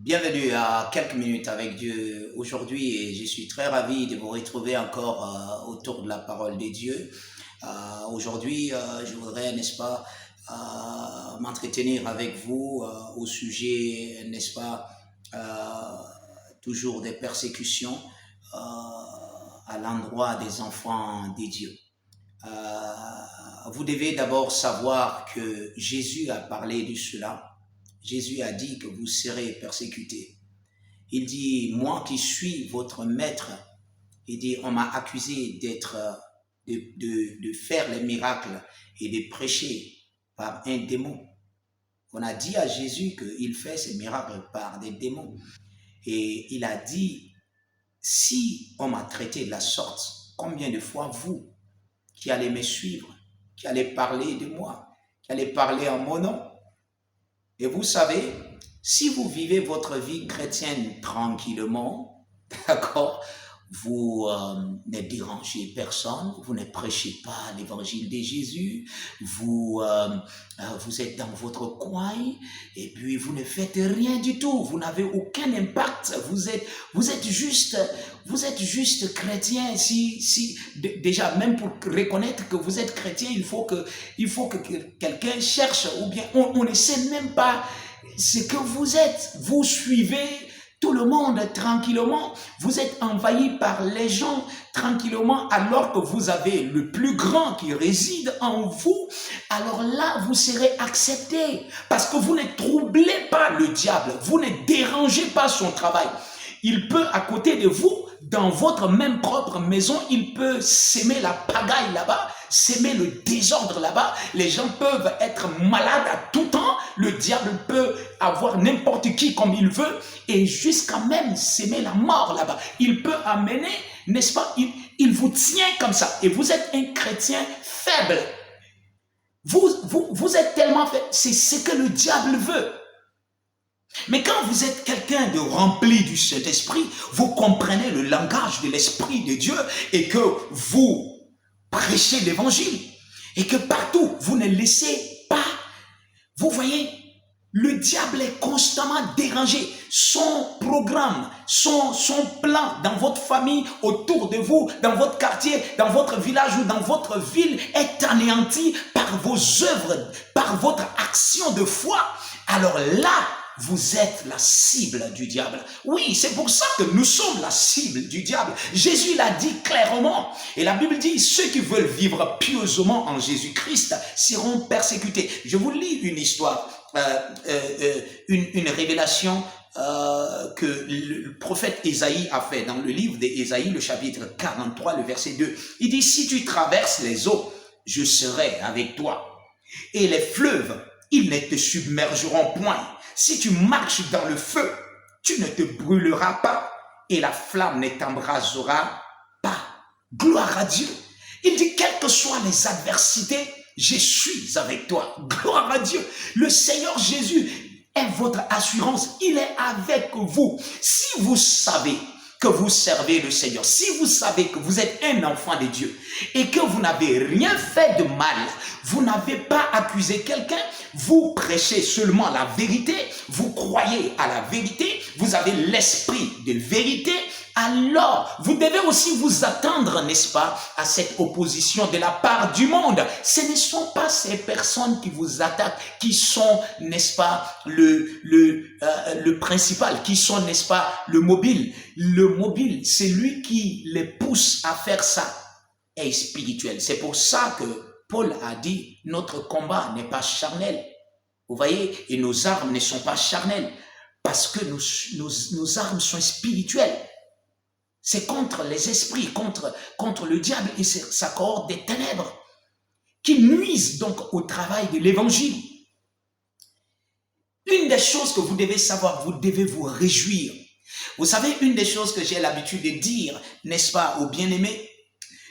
Bienvenue à quelques minutes avec Dieu aujourd'hui et je suis très ravi de vous retrouver encore autour de la parole de Dieu. Aujourd'hui, je voudrais, n'est-ce pas, m'entretenir avec vous au sujet, n'est-ce pas, toujours des persécutions à l'endroit des enfants de Dieu. Vous devez d'abord savoir que Jésus a parlé de cela. Jésus a dit que vous serez persécutés. Il dit, moi qui suis votre maître, il dit, on m'a accusé de faire les miracles et de prêcher par un démon. On a dit à Jésus qu'il fait ces miracles par des démons. Et il a dit, si on m'a traité de la sorte, combien de fois vous, qui allez me suivre, qui allez parler de moi, qui allez parler en mon nom? Et vous savez, si vous vivez votre vie chrétienne tranquillement, d'accord, vous ne dérangez personne, vous ne prêchez pas l'évangile de Jésus, vous êtes dans votre coin et puis vous ne faites rien du tout, vous n'avez aucun impact, vous êtes juste chrétien. Déjà, même pour reconnaître que vous êtes chrétien, il faut que quelqu'un cherche, ou bien on ne sait même pas ce que vous êtes. Vous suivez tout le monde tranquillement, vous êtes envahi par les gens tranquillement, alors que vous avez le plus grand qui réside en vous. Alors là, vous serez accepté parce que vous ne troublez pas le diable, vous ne dérangez pas son travail. Il peut, à côté de vous, dans votre même propre maison, il peut s'aimer la pagaille là-bas, s'aimer le désordre là-bas. Les gens peuvent être malades à tout temps. Le diable peut avoir n'importe qui comme il veut et jusqu'à même s'aimer la mort là-bas. Il peut amener, n'est-ce pas, il vous tient comme ça et vous êtes un chrétien faible. Vous êtes tellement faible, c'est ce que le diable veut. Mais quand vous êtes quelqu'un de rempli du Saint-Esprit, vous comprenez le langage de l'Esprit de Dieu et que vous prêchez l'Évangile et que partout, vous ne laissez pas. Vous voyez, le diable est constamment dérangé. Son programme, son plan dans votre famille, autour de vous, dans votre quartier, dans votre village ou dans votre ville est anéanti par vos œuvres, par votre action de foi. Alors là, vous êtes la cible du diable. Oui, c'est pour ça que nous sommes la cible du diable. Jésus l'a dit clairement. Et la Bible dit, ceux qui veulent vivre pieusement en Jésus-Christ seront persécutés. Je vous lis une histoire, une révélation que le prophète Ésaïe a fait dans le livre d'Ésaïe, le chapitre 43, le verset 2. Il dit, si tu traverses les eaux, je serai avec toi. Et les fleuves, ils ne te submergeront point. Si tu marches dans le feu, tu ne te brûleras pas et la flamme ne t'embrasera pas. Gloire à Dieu. Il dit, quelles que soient les adversités, je suis avec toi. Gloire à Dieu. Le Seigneur Jésus est votre assurance. Il est avec vous. Si vous savez que vous servez le Seigneur, si vous savez que vous êtes un enfant de Dieu et que vous n'avez rien fait de mal, vous n'avez pas accusé quelqu'un, vous prêchez seulement la vérité, vous croyez à la vérité, vous avez l'esprit de vérité, alors vous devez aussi vous attendre, n'est-ce pas, à cette opposition de la part du monde. Ce ne sont pas ces personnes qui vous attaquent, qui sont, n'est-ce pas, le principal, qui sont, n'est-ce pas, le mobile. Le mobile, c'est lui qui les pousse à faire ça, est spirituel. C'est pour ça que Paul a dit, notre combat n'est pas charnel. Vous voyez, et nos armes ne sont pas charnelles, parce que nos armes sont spirituelles. C'est contre les esprits, contre le diable et sa cohorte des ténèbres, qui nuisent donc au travail de l'évangile. Une des choses que vous devez savoir, vous devez vous réjouir. Vous savez, une des choses que j'ai l'habitude de dire, n'est-ce pas, aux bien-aimés,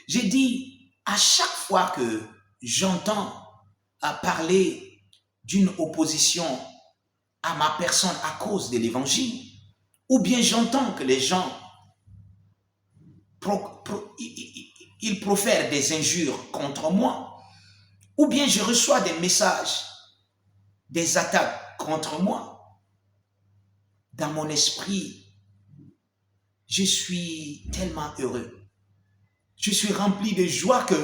j'ai dit, à chaque fois que j'entends parler d'une opposition à ma personne à cause de l'évangile, ou bien j'entends que les gens ils profèrent des injures contre moi, ou bien je reçois des messages, des attaques contre moi, dans mon esprit, je suis tellement heureux. Je suis rempli de joie que,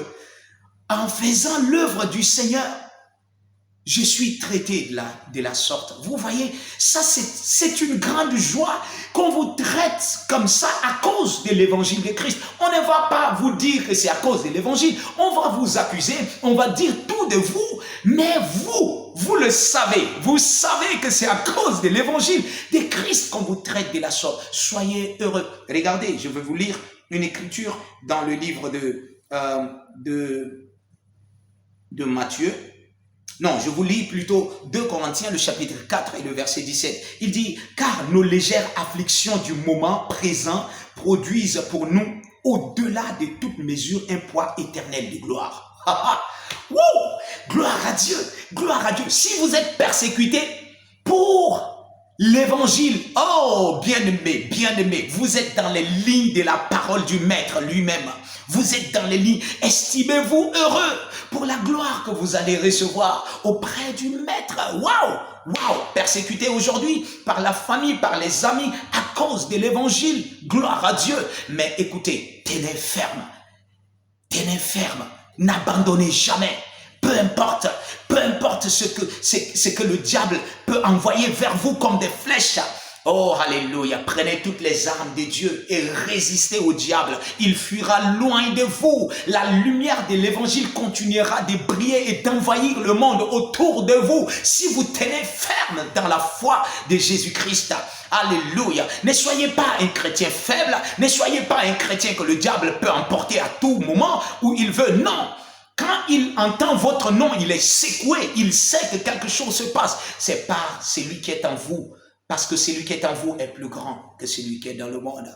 en faisant l'œuvre du Seigneur, je suis traité de la sorte. Vous voyez, ça c'est une grande joie qu'on vous traite comme ça à cause de l'évangile de Christ. On ne va pas vous dire que c'est à cause de l'évangile. On va vous accuser, on va dire tout de vous, mais vous le savez. Vous savez que c'est à cause de l'évangile de Christ qu'on vous traite de la sorte. Soyez heureux. Regardez, je vais vous lire une écriture dans le livre de Matthieu. Non, je vous lis plutôt 2 Corinthiens, le chapitre 4 et le verset 17. Il dit, car nos légères afflictions du moment présent produisent pour nous, au-delà de toute mesure, un poids éternel de gloire. Wow! Gloire à Dieu, gloire à Dieu. Si vous êtes persécuté pour l'évangile, oh, bien-aimé, vous êtes dans les lignes de la parole du Maître lui-même. Vous êtes dans les lignes, estimez-vous heureux pour la gloire que vous allez recevoir auprès du Maître. Waouh, persécuté aujourd'hui par la famille, par les amis, à cause de l'évangile. Gloire à Dieu. Mais écoutez, tenez ferme, n'abandonnez jamais. Peu importe ce que le diable peut envoyer vers vous comme des flèches. Oh, alléluia, prenez toutes les armes de Dieu et résistez au diable. Il fuira loin de vous. La lumière de l'évangile continuera de briller et d'envahir le monde autour de vous si vous tenez ferme dans la foi de Jésus-Christ. Alléluia. Ne soyez pas un chrétien faible. Ne soyez pas un chrétien que le diable peut emporter à tout moment où il veut. Non. Quand il entend votre nom, il est secoué. Il sait que quelque chose se passe. C'est pas celui qui est en vous. Parce que celui qui est en vous est plus grand que celui qui est dans le monde.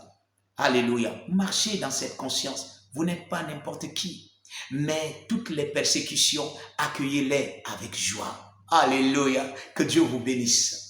Alléluia. Marchez dans cette conscience. Vous n'êtes pas n'importe qui. Mais toutes les persécutions, accueillez-les avec joie. Alléluia. Que Dieu vous bénisse.